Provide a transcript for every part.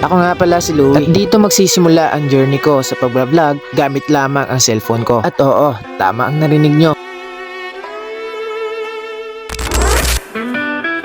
Ako nga pala si Louie at dito magsisimula ang journey ko sa pag-vlog gamit lamang ang cellphone ko. At oo, tama ang narinig nyo.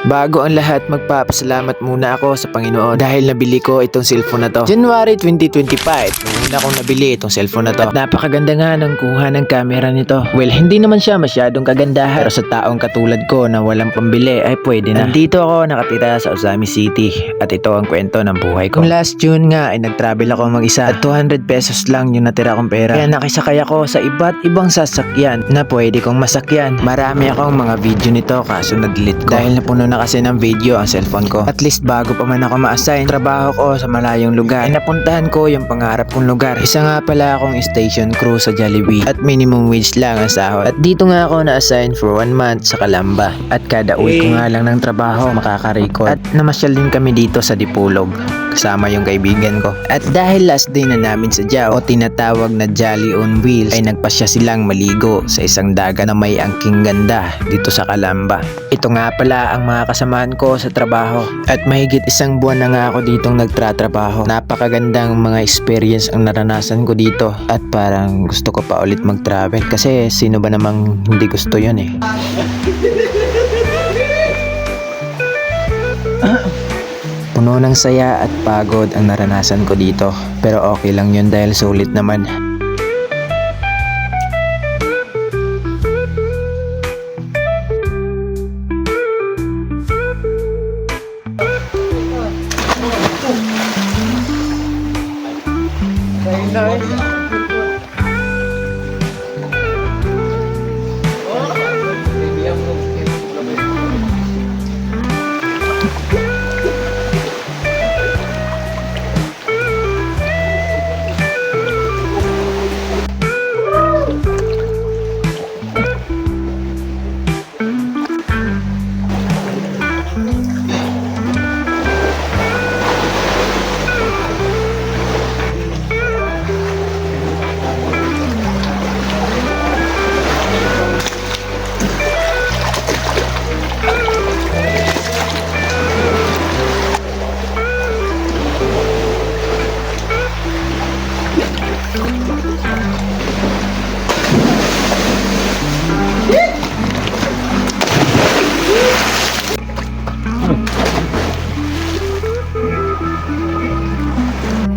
Bago ang lahat, magpapasalamat muna ako sa Panginoon dahil nabili ko itong cellphone na to. January 2025, nung una kong nabili itong cellphone na to. At napakaganda nga ng kuha ng camera nito. Well, hindi naman siya masyadong kagandahan, pero sa taong katulad ko na walang pambili ay pwede na. Dito ako nakatira sa Osami City at ito ang kwento ng buhay ko. Kung last June nga ay nag-travel ako mag-isa at 200 pesos lang yung natira kong pera. Kaya nakisakay ako sa iba't ibang sasakyan na pwede kong masakyan. Marami akong mga video nito kaso na-delete ko dahil napuno na kasi ng video ang cellphone ko. At least bago pa man ako ma-assign trabaho ko sa malayong lugar ay napuntahan ko yung pangarap kong lugar. Isa nga pala akong station crew sa Jollibee at minimum wage lang ang sahod. At dito nga ako na-assign for 1 month sa Calamba. At kada uwi ko nga lang ng trabaho makaka-record. At namasyal din kami dito sa Dipolog kasama yung kaibigan ko. At dahil last day na namin sa Jao o tinatawag na Jolly on Wheels ay nagpasya silang maligo sa isang dagat na may angking ganda dito sa Calamba. Ito nga pala ang mga kasamahan ko sa trabaho at mahigit 1 buwan na nga ako ditong nagtratrabaho. Napakagandang mga experience ang naranasan ko dito at parang gusto ko pa ulit mag-travel kasi sino ba namang hindi gusto yun eh. Puno ng saya at pagod ang naranasan ko dito pero okay lang yun dahil sulit naman.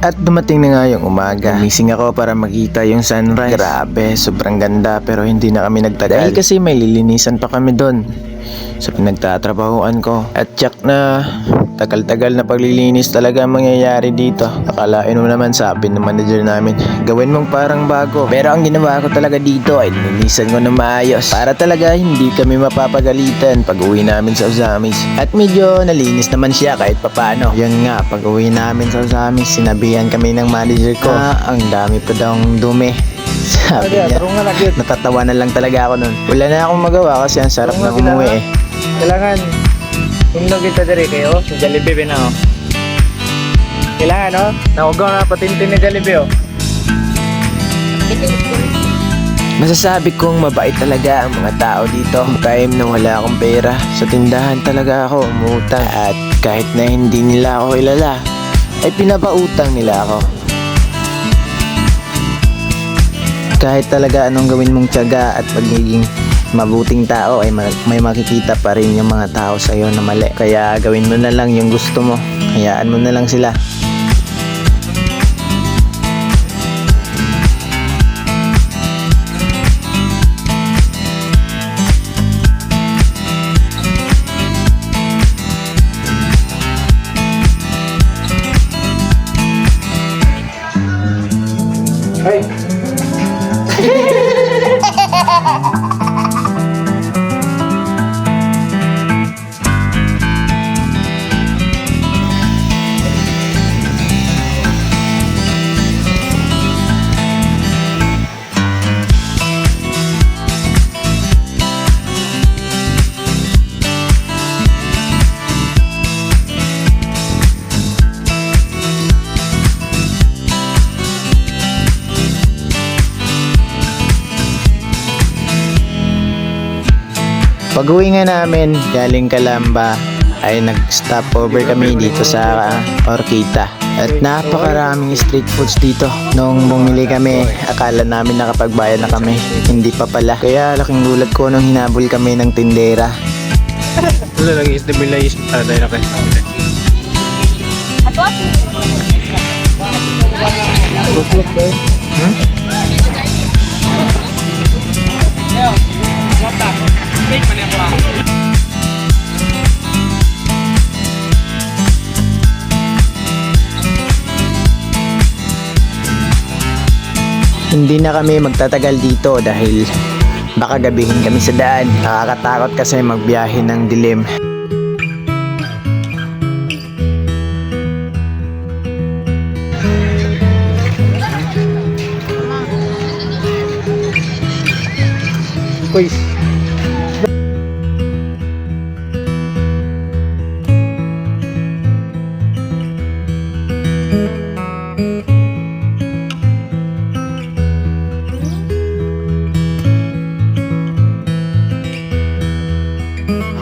At dumating na nga yung umaga. Gumising ako para makita yung sunrise. Grabe, sobrang ganda pero hindi na kami nagtagal. Dahil kasi may lilinisan pa kami doon sa pinagtatrabahuan ko. At tsak na tagal-tagal na paglilinis talaga ang mangyayari dito. Akalain mo naman sabi ng manager namin, gawin mong parang bago. Pero ang ginawa ko talaga dito ay linisan ko na maayos para talaga hindi kami mapapagalitan pag uwi namin sa Osamis. At medyo nalinis naman siya kahit papano. Yan nga, pag uwi namin sa Osamis, sinabihan kami ng manager ko na ang dami pa daw dumi. Sabi niya, natatawa na lang talaga ako nun. Wala na akong magawa kasi ang sarap na umuwi eh. Kailangan Tundog kita diri kayo sa Jollibee na oh. Kailangan no? Naugaw na patintin ni Jollibee oh. Masasabi kong mabait talaga ang mga tao dito. Time na wala akong pera, sa tindahan talaga ako umutang. At kahit na hindi nila ako kilala, ay pinapautang nila ako. Kahit talaga anong gawin mong tiyaga at pagiging mabuting tao ay may makikita pa rin yung mga tao sa iyo na mali. Kaya gawin mo na lang yung gusto mo. Hayaan mo na lang sila. Hey. Pag-uwi nga namin galing Calamba ay nag-stop over kami dito sa Orquita. At napakaraming street foods dito. Nung bumili kami, akala namin nakapagbayad na kami. Hindi pa pala. Kaya laking gulat ko nung hinabol kami ng tindera. Wala lagi stabilize tayo na kayo. Hindi na kami magtatagal dito dahil baka gabihin kami sa daan. Nakakatakot kasi magbiyahe ng dilim. Quiz.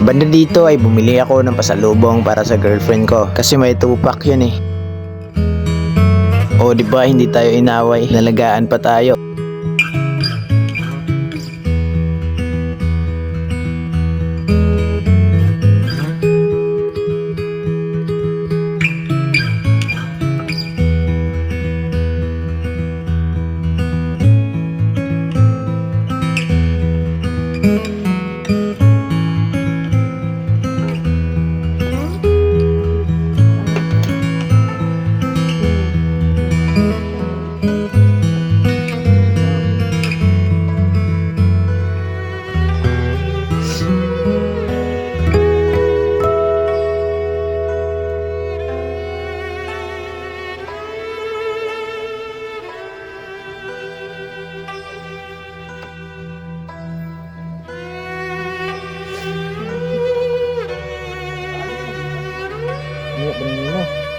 Banda dito ay bumili ako ng pasalubong para sa girlfriend ko kasi may tupak yun eh. O di ba hindi tayo inaway, nalagaan pa tayo. Iya, bener mo.